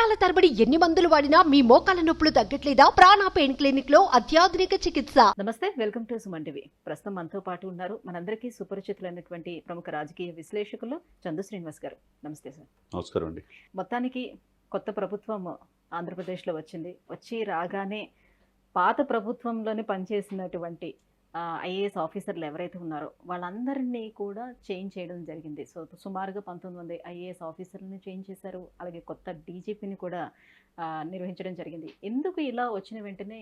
సంవత్సరాల తరబడి ఎన్ని మందులు వాడినా మీ మోకాల నొప్పులు తగ్గట్లేదా? ప్రాణ పెయిన్ క్లినిక్ లో అత్యాధునిక చికిత్స. నమస్తే, వెల్కమ్ టు సుమన్ టీవీ. ప్రస్తుతం మనతో పాటు ఉన్నారు మనందరికీ సుపరిచితులైనటువంటి ప్రముఖ రాజకీయ విశ్లేషకులు చందు శ్రీనివాస్ గారు. నమస్తే సార్. నమస్కారం అండి. మొత్తానికి కొత్త ప్రభుత్వం ఆంధ్రప్రదేశ్లో వచ్చి రాగానే పాత ప్రభుత్వంలోనే పనిచేసినటువంటి ఐఏఎస్ ఆఫీసర్లు ఎవరైతే ఉన్నారో వాళ్ళందరినీ కూడా చేంజ్ చేయడం జరిగింది. సో సుమారుగా 19 ఐఏఎస్ ఆఫీసర్లను చేంజ్ చేశారు. అలాగే కొత్త డీజీపీని కూడా నిర్వహించడం జరిగింది. ఎందుకు ఇలా వచ్చిన వెంటనే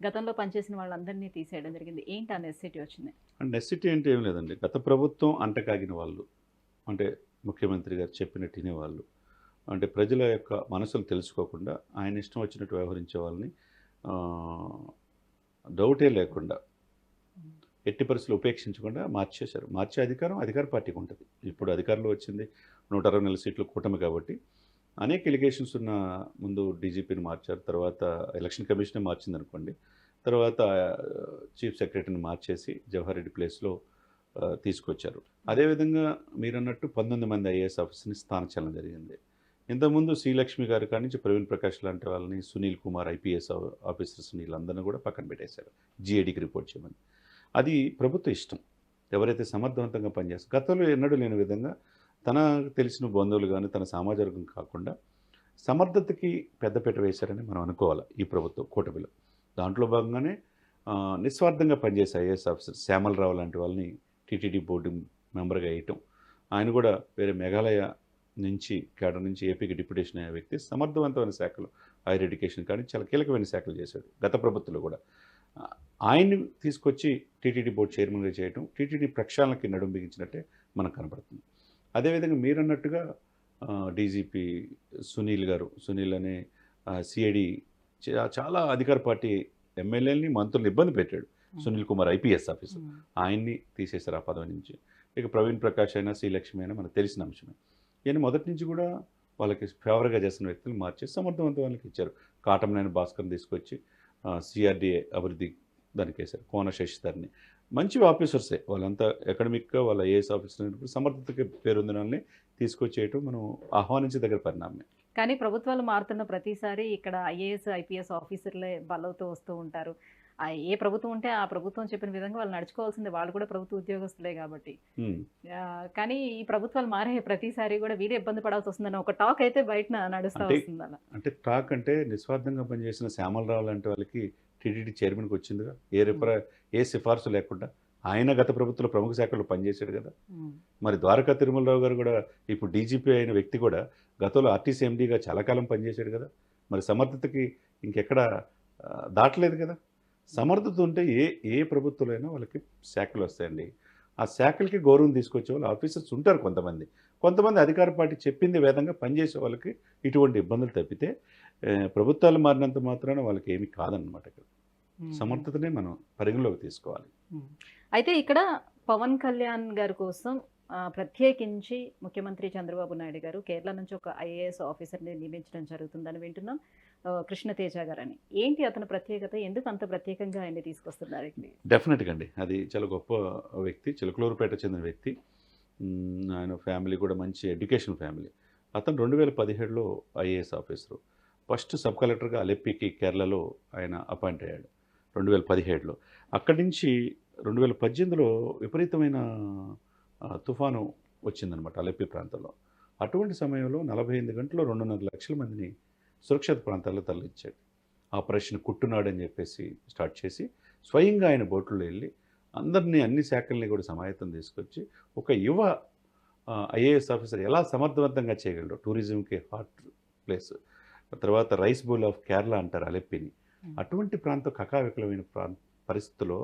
గతంలో పనిచేసిన వాళ్ళందరినీ తీసేయడం జరిగింది? ఏంటి ఆ నెసెసిటీ వచ్చింది? నెసెసిటీ అంటే ఏం లేదండి. గత ప్రభుత్వం అంటకాగిన వాళ్ళు, అంటే ముఖ్యమంత్రి గారు చెప్పినట్టు వినేవాళ్ళు, అంటే ప్రజల యొక్క మనసులు తెలుసుకోకుండా ఆయన ఇష్టం వచ్చినట్టు వ్యవహరించే వాళ్ళని డౌటే లేకుండా ఎట్టి పరిస్థితులు ఉపేక్షించకుండా మార్చేశారు. మార్చే అధికార పార్టీకి ఉంటుంది. ఇప్పుడు అధికారంలో వచ్చింది 164 సీట్లు కూటమి కాబట్టి అనేక ఎలిగేషన్స్ ఉన్న ముందు డీజీపీని మార్చారు, తర్వాత ఎలక్షన్ కమిషనే మార్చింది అనుకోండి, తర్వాత చీఫ్ సెక్రటరీని మార్చేసి జవహర్ రెడ్డి ప్లేస్లో తీసుకొచ్చారు. అదేవిధంగా మీరన్నట్టు 19 మంది ఐఏఎస్ ఆఫీసర్ని స్థానచలనం జరిగింది. ఇంతకుముందు శ్రీలక్ష్మి గారి కాడి నుంచి ప్రవీణ్ ప్రకాష్ లాంటి వాళ్ళని, సునీల్ కుమార్ ఐపీఎస్ ఆఫీసర్స్ వీళ్ళందరినీ కూడా పక్కన పెట్టేశారు జీఏడీకి రిపోర్ట్ చేయమని. అది ప్రభుత్వ ఇష్టం. ఎవరైతే సమర్థవంతంగా పనిచేస్తారు, గతంలో ఎన్నడూ లేని విధంగా తన తెలిసిన బంధువులు కానీ తన సమాజవర్గం కాకుండా సమర్థతకి పెద్దపీట వేశారని మనం అనుకోవాలి ఈ ప్రభుత్వం కూటమిలో. దాంట్లో భాగంగానే నిస్వార్థంగా పనిచేసే ఐఏఎస్ ఆఫీసర్ శ్యామలరావు లాంటి వాళ్ళని టీటీడీ బోర్డు మెంబర్గా వేయటం, ఆయన కూడా వేరే మేఘాలయ నుంచి కేడర్ నుంచి ఏపీకి డిప్యుటేషన్ అయ్యే వ్యక్తి, సమర్థవంతమైన శాఖలు హైయర్ ఎడ్యుకేషన్ కానీ చాలా కీలకమైన శాఖలు చేశాడు గత ప్రభుత్వంలో కూడా. ఆయన్ని తీసుకొచ్చి టీటీడీ బోర్డు చైర్మన్గా చేయడం టీటీడీ ప్రక్షాళనకి నడుం బిగించినట్టే మనకు కనపడుతుంది. అదేవిధంగా మీరన్నట్టుగా డీజీపీ సునీల్ అనే సిఐడి చాలా అధికార పార్టీ ఎమ్మెల్యేలని మంత్రులు ఇబ్బంది పెట్టాడు. సునీల్ కుమార్ ఐపీఎస్ ఆఫీసర్, ఆయన్ని తీసేశారు ఆ పదవి నుంచి. ఇక ప్రవీణ్ ప్రకాష్ అయినా శ్రీలక్ష్మి అయినా మనకు తెలిసిన అంశమే. ఈయన మొదటి నుంచి కూడా వాళ్ళకి ఫేవర్గా చేసిన వ్యక్తులు మార్చేసి సమర్థవంతం వాళ్ళకి ఇచ్చారు. కాటమనేని భాస్కర్ని తీసుకొచ్చి సిఆర్డీఏ అభివృద్ధి దానికి వేశారు. కోన శశిధర్ని, మంచి ఆఫీసర్సే వాళ్ళంతా, అకాడమిక్గా వాళ్ళ ఐఏఎస్ ఆఫీసర్ సమర్థతకి పేరొందిన వాళ్ళని తీసుకొచ్చేయటం మనం ఆహ్వానించదగ్గర పరిణామమే. కానీ ప్రభుత్వాలు మారుతున్న ప్రతిసారి ఇక్కడ ఐఏఎస్ ఐపీఎస్ ఆఫీసర్లే బలవుతూ వస్తూ ఉంటారు. ఏ ప్రభుత్వం ఉంటే ఆ ప్రభుత్వం చెప్పిన విధంగా వాళ్ళు నడుచుకోవాల్సిందే, వాళ్ళు కూడా ప్రభుత్వ ఉద్యోగస్తులే కాబట్టి. కానీ ఈ ప్రభుత్వాలు మారే ప్రతిసారి కూడా వీరే ఇబ్బంది పడాల్సి వస్తుందని ఒక టాక్ అయితే బయట నడుస్తూ వస్తుంది. అలా అంటే టాక్ అంటే నిస్వార్థంగా పనిచేసిన శ్యామలరావు లాంటి వాళ్ళకి టీటీడీ చైర్మన్కి వచ్చిందిగా, ఏ సిఫార్సు లేకుండా. ఆయన గత ప్రభుత్వంలో ప్రముఖ శాఖలో పనిచేశాడు కదా. మరి ద్వారకా తిరుమలరావు గారు కూడా ఇప్పుడు డీజీపీ అయిన వ్యక్తి కూడా గతంలో ఆర్టీసీ ఎండీగా చాలా కాలం పనిచేశాడు కదా. మరి సమర్థతకి ఇంకెక్కడ దాటలేదు కదా. సమర్థత ఉంటే ఏ ప్రభుత్వంలో వాళ్ళకి శాఖలు వస్తాయండి. ఆ శాఖలకి గౌరవం తీసుకొచ్చే వాళ్ళు ఆఫీసర్స్ ఉంటారు. కొంతమంది అధికార పార్టీ చెప్పింది వేదంగా పనిచేసే వాళ్ళకి ఇటువంటి ఇబ్బందులు తప్పితే ప్రభుత్వాలు మారినంత మాత్రాన వాళ్ళకి ఏమీ కాదన్నమాట. ఇక్కడ సమర్థతనే మనం పరిగణలోకి తీసుకోవాలి. అయితే ఇక్కడ పవన్ కళ్యాణ్ గారి కోసం ప్రత్యేకించి ముఖ్యమంత్రి చంద్రబాబు నాయుడు గారు కేరళ నుంచి ఒక ఐఏఎస్ ఆఫీసర్ని నియమించడం జరుగుతుందని వింటున్నాం, కృష్ణతేజ గారని. ఏంటి అతని ప్రత్యేకత? ఎందుకు అంత ప్రత్యేకంగా ఆయన్ని తీసుకొస్తున్నారు? డెఫినెట్గా అండి, అది చాలా గొప్ప వ్యక్తి, చిలకలూరుపేట చెందిన వ్యక్తి. ఆయన ఫ్యామిలీ కూడా మంచి ఎడ్యుకేషన్ ఫ్యామిలీ. అతను 2017లో ఐఏఎస్ ఆఫీసరు. ఫస్ట్ సబ్ కలెక్టర్గా అలెప్పికి కేరళలో ఆయన అపాయింట్ అయ్యాడు 2017లో. అక్కడి నుంచి 2018లో విపరీతమైన తుఫాను వచ్చిందనమాట అలెప్పి ప్రాంతంలో. అటువంటి సమయంలో 48 గంటల్లో 2.5 లక్షల మందిని సురక్షిత ప్రాంతాల్లో తరలించాడు. ఆపరేషన్ కుట్టునాడు అని చెప్పేసి స్టార్ట్ చేసి స్వయంగా ఆయన బోట్లో వెళ్ళి అందరినీ, అన్ని శాఖల్ని కూడా సమాయత్తం తీసుకొచ్చి ఒక యువ ఐఏఎస్ ఆఫీసర్ ఎలా సమర్థవంతంగా చేయగలరు. టూరిజంకి హాట్ ప్లేస్, తర్వాత రైస్ బౌల్ ఆఫ్ కేరళ అంటారు అలెప్పిని. అటువంటి ప్రాంతం కకావికలమైన పరిస్థితుల్లో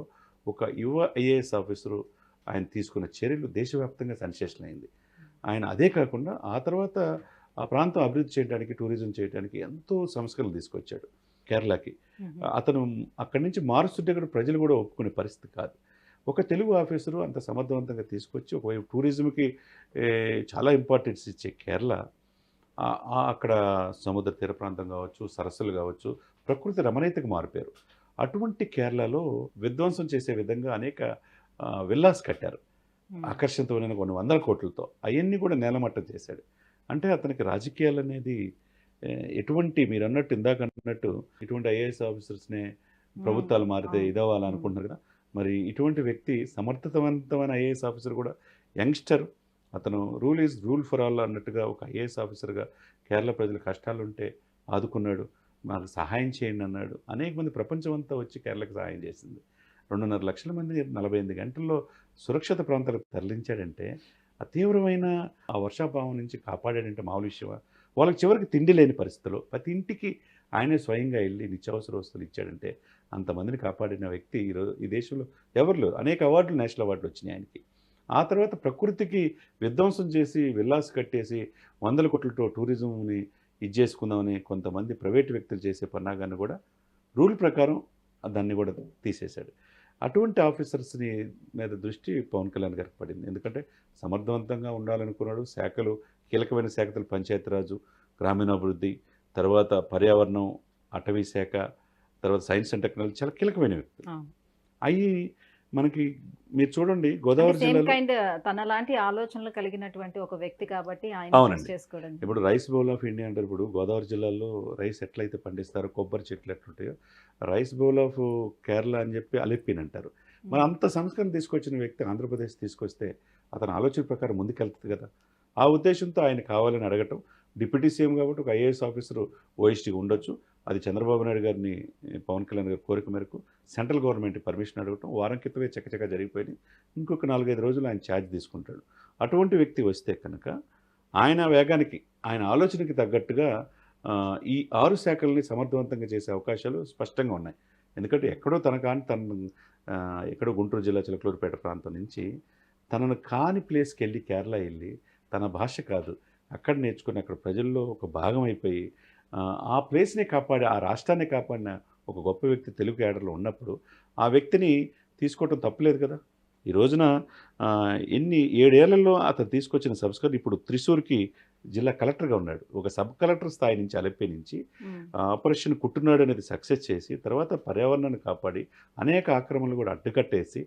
ఒక యువ ఐఏఎస్ ఆఫీసరు ఆయన తీసుకున్న చర్యలు దేశవ్యాప్తంగా సెన్సేషన్ అయింది. ఆయన అదే కాకుండా ఆ తర్వాత ఆ ప్రాంతం అభివృద్ధి చేయడానికి, టూరిజం చేయడానికి ఎంతో సంస్కరణలు తీసుకొచ్చాడు కేరళకి. అతను అక్కడి నుంచి మారుస్తుంటే కూడా ప్రజలు కూడా ఒప్పుకునే పరిస్థితి కాదు. ఒక తెలుగు ఆఫీసరు అంత సమర్థవంతంగా తీసుకొచ్చి ఒకవైపు టూరిజంకి చాలా ఇంపార్టెన్స్ ఇచ్చే కేరళ, అక్కడ సముద్ర తీర ప్రాంతం కావచ్చు, సరస్సులు కావచ్చు, ప్రకృతి రమణీయతకు మారిపోయారు. అటువంటి కేరళలో విధ్వంసం చేసే విధంగా అనేక విల్లాస్ కట్టారు ఆకర్షణీయమైన కొన్ని 100 కోట్లతో. అవన్నీ కూడా నేలమట్టం చేశాడు. అంటే అతనికి రాజకీయాలు అనేది ఎటువంటి మీరు అన్నట్టు ఇందాక అన్నట్టు ఇటువంటి ఐఏఎస్ ఆఫీసర్స్నే ప్రభుత్వాలు మారితే ఇదవ్వాలనుకుంటున్నారు కదా, మరి ఇటువంటి వ్యక్తి సమర్థవంతమైన ఐఏఎస్ ఆఫీసర్ కూడా యంగ్స్టర్, అతను rule is rule for all అన్నట్టుగా ఒక ఐఏఎస్ ఆఫీసర్గా కేరళ ప్రజల కష్టాలు ఉంటే ఆదుకున్నాడు, మాకు సహాయం చేయండి అన్నాడు. అనేక మంది ప్రపంచం అంతా వచ్చి కేరళకు సహాయం చేసింది. 2.5 లక్షల మంది 48 గంటల్లో సురక్షిత ప్రాంతాలకు తరలించాడంటే, ఆ తీవ్రమైన ఆ వర్షాభావం నుంచి కాపాడాడంటే మామూలు విషయమా? వాళ్ళకి చివరికి తిండి లేని పరిస్థితుల్లో ప్రతి ఇంటికి ఆయనే స్వయంగా వెళ్ళి నిత్యావసర వస్తువులు ఇచ్చాడంటే, అంతమందిని కాపాడిన వ్యక్తి ఈరోజు ఈ దేశంలో ఎవరు లేరు. అనేక అవార్డులు, నేషనల్ అవార్డులు వచ్చినాయి ఆయనకి. ఆ తర్వాత ప్రకృతికి విధ్వంసం చేసి విల్లాస్ కట్టేసి 100 కోట్లతో టూరిజంని ఇది చేసుకుందామని కొంతమంది ప్రైవేట్ వ్యక్తులు చేసే పన్నాగాన్ని కూడా రూల్ ప్రకారం దాన్ని కూడా తీసేశాడు. అటువంటి ఆఫీసర్స్ని మీద దృష్టి పవన్ కళ్యాణ్ గారికి పడింది. ఎందుకంటే సమర్థవంతంగా ఉండాలనుకున్నాడు. శాఖలు, కీలకమైన శాఖలు పంచాయతీరాజు, గ్రామీణాభివృద్ధి, తర్వాత పర్యావరణం, అటవీ శాఖ, తర్వాత సైన్స్ అండ్ టెక్నాలజీ చాలా కీలకమైన వ్యక్తులు. అవి మనకి మీరు చూడండి గోదావరి జిల్లాలో తనలాంటి ఆలోచనలు కలిగినటువంటి ఒక వ్యక్తి కాబట్టి అవునండి. ఇప్పుడు రైస్ బౌల్ ఆఫ్ ఇండియా అంటారు. ఇప్పుడు గోదావరి జిల్లాలో రైస్ ఎట్లయితే పండిస్తారో, కొబ్బరి చెట్లు ఎట్లుంటాయో, రైస్ బౌల్ ఆఫ్ కేరళ అని చెప్పి అలిప్పిన్ అంటారు. మరి అంత సంస్కరణ తీసుకొచ్చిన వ్యక్తి ఆంధ్రప్రదేశ్ తీసుకొస్తే అతని ఆలోచన ప్రకారం ముందుకెళ్తుంది కదా. ఆ ఉద్దేశంతో ఆయన కావాలని అడగటం, డిప్యూటీ సీఎం కాబట్టి ఒక ఐఏఎస్ ఆఫీసర్ ఓఎస్టీగా ఉండొచ్చు, అది చంద్రబాబు నాయుడు గారిని పవన్ కళ్యాణ్ గారి కోరిక మేరకు సెంట్రల్ గవర్నమెంట్ పర్మిషన్ అడగటం, వారం క్రితమే చక్కచక్క జరిగిపోయింది. ఇంకొక 4-5 రోజులు ఆయన ఛార్జ్ తీసుకుంటాడు. అటువంటి వ్యక్తి వస్తే కనుక ఆయన వేగానికి, ఆయన ఆలోచనకి తగ్గట్టుగా ఈ 6 శాఖల్ని సమర్థవంతంగా చేసే అవకాశాలు స్పష్టంగా ఉన్నాయి. ఎందుకంటే ఎక్కడో ఎక్కడో గుంటూరు జిల్లా చిలకలూరుపేట ప్రాంతం నుంచి తనను కాని ప్లేస్కి వెళ్ళి కేరళ వెళ్ళి తన భాష కాదు అక్కడ నేర్చుకుని అక్కడ ప్రజల్లో ఒక భాగం అయిపోయి ఆ ప్లేస్ని కాపాడి, ఆ రాష్ట్రాన్ని కాపాడిన ఒక గొప్ప వ్యక్తి తెలుగు క్యాడర్లో ఉన్నప్పుడు ఆ వ్యక్తిని తీసుకోవటం తప్పులేదు కదా. ఈ రోజున 7 ఏళ్లలో అతను తీసుకొచ్చిన సంస్కరణ ఇప్పుడు త్రిశూర్కి జిల్లా కలెక్టర్గా ఉన్నాడు. ఒక సబ్ కలెక్టర్ స్థాయి నుంచి అలెప్పి నుంచి ఆపరేషన్ కుట్టునాడు అనేది సక్సెస్ చేసి తర్వాత పర్యావరణాన్ని కాపాడి అనేక ఆక్రమణలు కూడా అడ్డుకట్టేసి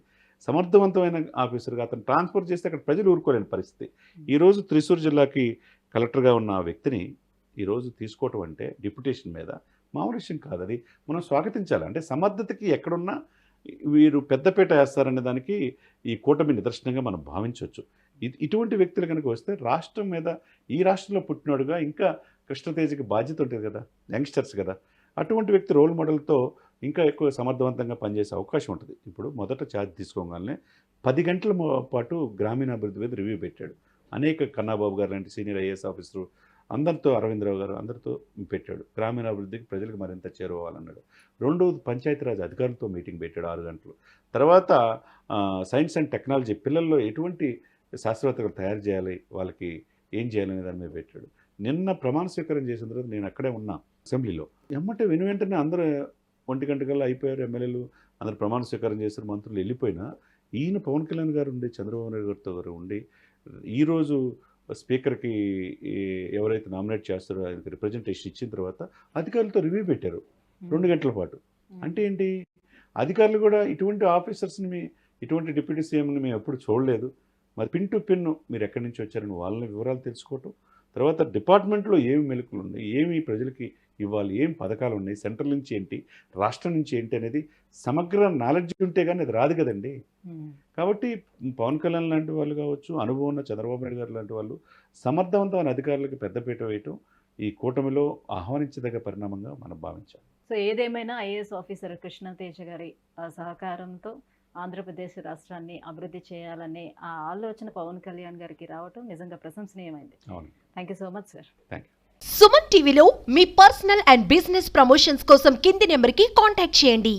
సమర్థవంతమైన ఆఫీసర్గా అతను ట్రాన్స్ఫర్ చేస్తే అక్కడ ప్రజలు ఊరుకోలేని పరిస్థితి. ఈరోజు త్రిశూర్ జిల్లాకి కలెక్టర్గా ఉన్న ఆ వ్యక్తిని ఈరోజు తీసుకోవటం అంటే డిప్యుటేషన్ మీద మామూలు విషయం కాదు. అది మనం స్వాగతించాలి. అంటే సమర్థతకి ఎక్కడున్నా వీరు పెద్దపీట వేస్తారనే దానికి ఈ కూటమి నిదర్శనంగా మనం భావించవచ్చు. ఇటువంటి వ్యక్తులు కనుక వస్తే రాష్ట్రం మీద, ఈ రాష్ట్రంలో పుట్టినోడుగా ఇంకా కృష్ణతేజకి బాధ్యత ఉంటుంది కదా, యంగ్స్టర్స్ కదా, అటువంటి వ్యక్తి రోల్ మోడల్తో ఇంకా ఎక్కువ సమర్థవంతంగా పనిచేసే అవకాశం ఉంటుంది. ఇప్పుడు మొదట ఛార్జ్ తీసుకోగానే 10 గంటల పాటు గ్రామీణాభివృద్ధి మీద రివ్యూ పెట్టాడు. అనేక కన్నాబాబు గారు లాంటి సీనియర్ ఐఏఎస్ ఆఫీసరు అందరితో, అరవిందరావు గారు అందరితో పెట్టాడు. గ్రామీణాభివృద్ధికి ప్రజలకు మరింత చేరువవ్వాలన్నాడు. 2వది పంచాయతీరాజ్ అధికారులతో మీటింగ్ పెట్టాడు 6 గంటలు. తర్వాత సైన్స్ అండ్ టెక్నాలజీ, పిల్లల్లో ఎటువంటి శాస్త్రవేత్తలు తయారు చేయాలి, వాళ్ళకి ఏం చేయాలనే దాని మీద పెట్టాడు. నిన్న ప్రమాణ స్వీకారం చేసిన తర్వాత నేను అక్కడే ఉన్నా అసెంబ్లీలో. వెంటనే అందరూ 1 గంట కల్లా అయిపోయారు. ఎమ్మెల్యేలు అందరూ ప్రమాణ స్వీకారం చేశారు, మంత్రులు వెళ్ళిపోయినా ఈయన పవన్ కళ్యాణ్ గారు ఉండి, చంద్రబాబు నాయుడు గారితో గారు ఉండి, ఈరోజు స్పీకర్కి ఎవరైతే నామినేట్ చేస్తారో ఆయనకి రిప్రజెంటేషన్ ఇచ్చిన తర్వాత అధికారులతో రివ్యూ పెట్టారు 2 గంటల పాటు. అంటే ఏంటి, అధికారులు కూడా ఇటువంటి ఆఫీసర్స్ని, ఇటువంటి డిప్యూటీ సీఎంని మేము ఎప్పుడు చూడలేదు. మరి పిన్ టు పిన్ మీరు ఎక్కడి నుంచి వచ్చారని వాళ్ళని వివరాలు తెలుసుకోవటం, తర్వాత డిపార్ట్మెంట్లో ఏమి మెలకులు ఉన్నాయి, ఏమి ప్రజలకి ఇవ్వాలి, ఏం పథకాలు ఉన్నాయి, సెంట్రల్ నుంచి ఏంటి, రాష్ట్రం నుంచి ఏంటి అనేది సమగ్ర నాలెడ్జ్ ఉంటే కానీ అది రాదు కదండి. కాబట్టి పవన్ కళ్యాణ్ లాంటి వాళ్ళు కావచ్చు, అనుభవం ఉన్న చంద్రబాబు నాయుడు గారు లాంటి వాళ్ళు సమర్థవంతమైన అధికారులకు పెద్దపీట వేయటం ఈ కూటమిలో ఆహ్వానించదగ్గ పరిణామంగా మనం భావించాలి. సో ఏదేమైనా ఐఏఎస్ ఆఫీసర్ కృష్ణతేజ గారి సహకారంతో ఆంధ్రప్రదేశ్ రాష్ట్రాన్ని అభివృద్ధి చేయాలనే ఆ ఆలోచన పవన్ కళ్యాణ్ గారికి రావటం నిజంగా ప్రశంసనీయమైంది. అవును, thank you so much sir. Thank you. Suman టీవీలో మీ పర్సనల్ అండ్ బిజినెస్ ప్రమోషన్స్ కోసం కింది నెంబర్కి కాంటాక్ట్ చేయండి.